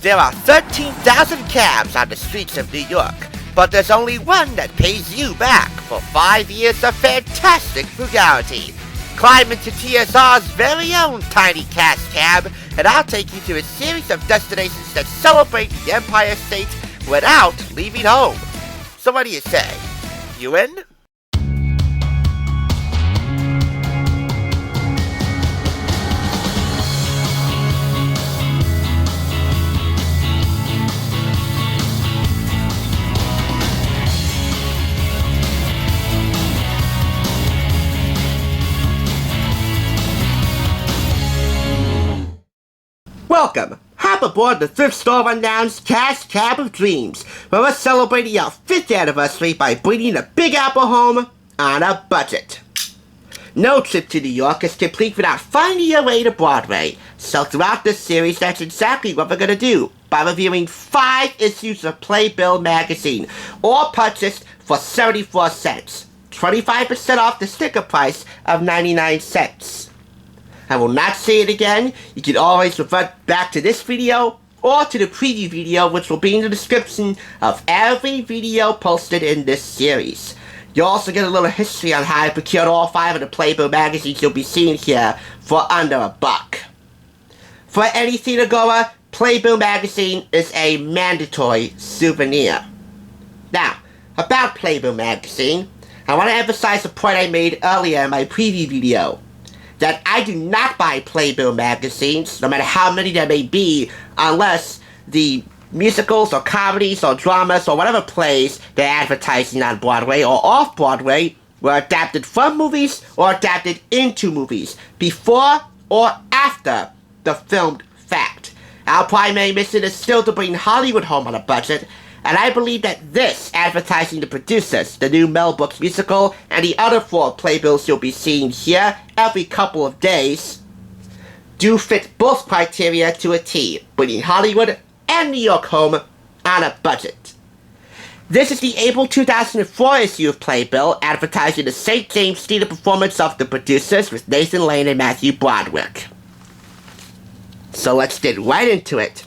There are 13,000 cabs on the streets of New York, but there's only one that pays you back for 5 years of fantastic frugality. Climb into TSR's very own tiny cash cab, and I'll take you to a series of destinations that celebrate the Empire State without leaving home. So what do you say? You in? Welcome! Hop aboard the Thrift Store Rundown's Cash Cab of Dreams, where we're celebrating our 5th anniversary by bringing the Big Apple home on a budget. No trip to New York is complete without finding your way to Broadway, so throughout this series that's exactly what we're going to do, by reviewing 5 issues of Playbill Magazine, all purchased for 74 cents, 25% off the sticker price of 99 cents. I will not say it again. You can always revert back to this video or to the preview video, which will be in the description of every video posted in this series. You'll also get a little history on how I procured all 5 of the Playbill magazines you'll be seeing here for under $1. For any theatergoer, Playbill Magazine is a mandatory souvenir. Now, about Playbill Magazine, I want to emphasize the point I made earlier in my preview video, that I do not buy Playbill magazines, no matter how many there may be, unless the musicals or comedies or dramas or whatever plays they're advertising on Broadway or off-Broadway were adapted from movies or adapted into movies, before or after the filmed fact. Our primary mission is still to bring Hollywood home on a budget, and I believe that this, advertising The Producers, the new Mel Brooks musical, and the other 4 playbills you'll be seeing here every couple of days, do fit both criteria to a T, bringing Hollywood and New York home on a budget. This is the April 2004 issue of Playbill, advertising the St. James Theater performance of The Producers with Nathan Lane and Matthew Broderick. So let's get right into it.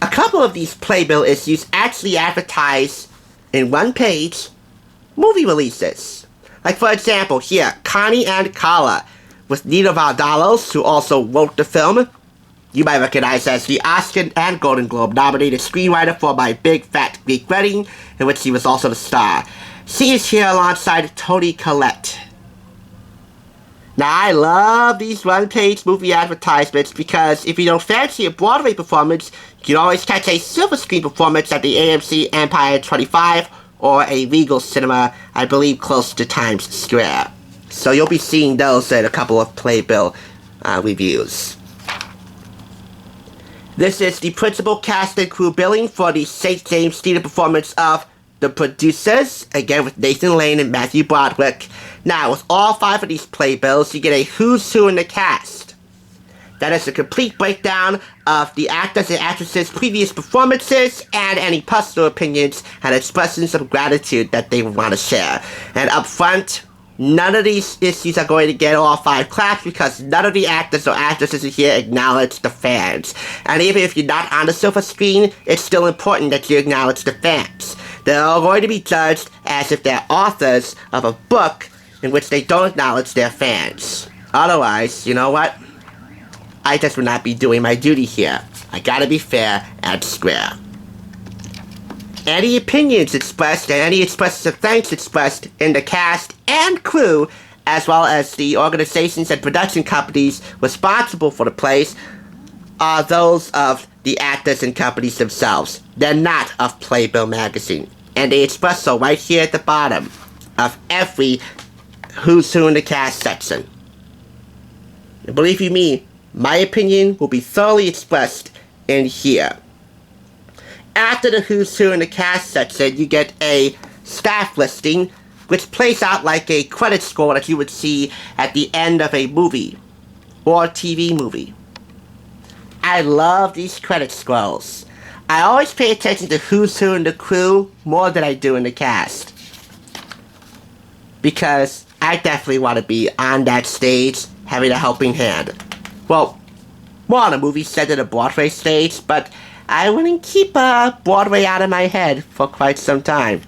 A couple of these Playbill issues actually advertise, in one page, movie releases. Like for example, here, Connie and Carla, with Nina Vardalos, who also wrote the film. You might recognize as the Oscar and Golden Globe nominated screenwriter for My Big Fat Greek Wedding, in which she was also the star. She is here alongside Toni Collette. Now, I love these one-page movie advertisements because if you don't fancy a Broadway performance, you can always catch a silver screen performance at the AMC Empire 25 or a Regal Cinema, I believe close to Times Square. So you'll be seeing those in a couple of Playbill reviews. This is the principal cast and crew billing for the St. James Theater performance of The Producers, again with Nathan Lane and Matthew Broderick. Now, with all 5 of these playbills, you get a who's who in the cast. That is a complete breakdown of the actors and actresses' previous performances and any personal opinions and expressions of gratitude that they would want to share. And up front, none of these issues are going to get all 5 claps because none of the actors or actresses here acknowledge the fans. And even if you're not on the silver screen, it's still important that you acknowledge the fans. They're all going to be judged as if they're authors of a book in which they don't acknowledge their fans. Otherwise, you know what? I just would not be doing my duty here. I gotta be fair and square. Any opinions expressed and any expressions of thanks expressed in the cast and crew, as well as the organizations and production companies responsible for the plays, are those of the actors and companies themselves. They're not of Playbill Magazine. And they express so right here at the bottom of every who's who in the cast section. And believe you me, my opinion will be thoroughly expressed in here. After the who's who in the cast section, you get a staff listing, which plays out like a credit score that you would see at the end of a movie or a TV movie. I love these credit scrolls. I always pay attention to who's who in the crew more than I do in the cast, because I definitely want to be on that stage having a helping hand. Well, more on a movie set at a Broadway stage, but I wouldn't keep Broadway out of my head for quite some time.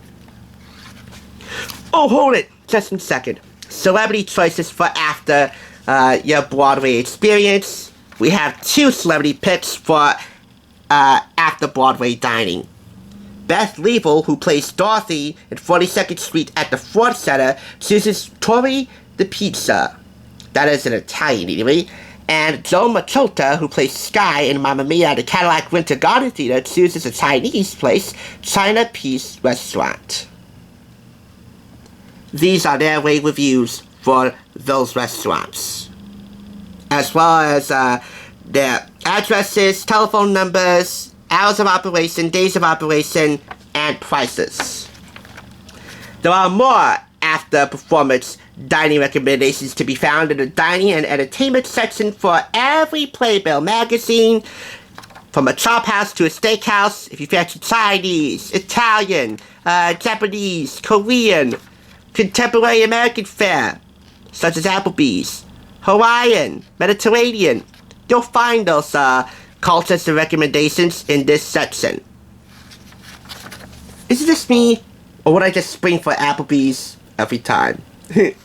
Oh, hold it! Just a second. Celebrity choices for after your Broadway experience. We have 2 celebrity picks for after Broadway dining. Beth Leavell, who plays Dorothy in 42nd Street at the Ford Center, chooses Tori the Pizza. That is an Italian eatery. And Joe Machota, who plays Sky in Mamma Mia at the Cadillac Winter Garden Theater, chooses a Chinese place, China Peace Restaurant. These are their rave reviews for those restaurants, as well as their addresses, telephone numbers, hours of operation, days of operation, and prices. There are more after-performance dining recommendations to be found in the dining and entertainment section for every Playbill magazine. From a chop house to a steakhouse, if you fancy Chinese, Italian, Japanese, Korean, contemporary American fare, such as Applebee's, Hawaiian, Mediterranean, you'll find those cultures and recommendations in this section. Is it just me, or would I just spring for Applebee's every time?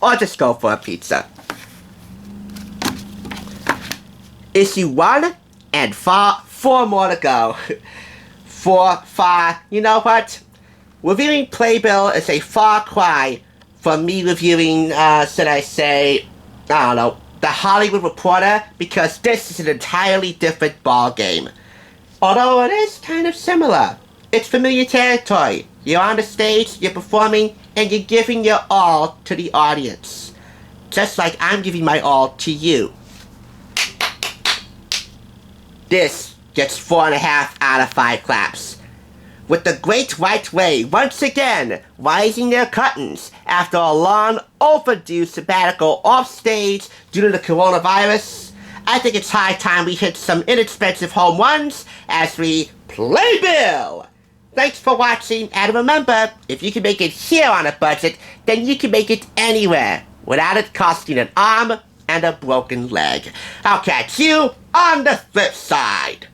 Or just go for a pizza? Issue 1 and 4 more to go. 4, you know what? Reviewing Playbill is a far cry from me reviewing, should I say, I don't know, The Hollywood Reporter, because this is an entirely different ballgame. Although it is kind of similar. It's familiar territory. You're on the stage, you're performing, and you're giving your all to the audience. Just like I'm giving my all to you. This gets 4.5 out of 5 claps. With the Great White Way once again rising their curtains after a long overdue sabbatical off stage due to the coronavirus, I think it's high time we hit some inexpensive home runs as we Playbill! Thanks for watching, and remember, if you can make it here on a budget, then you can make it anywhere without it costing an arm and a broken leg. I'll catch you on the flip side.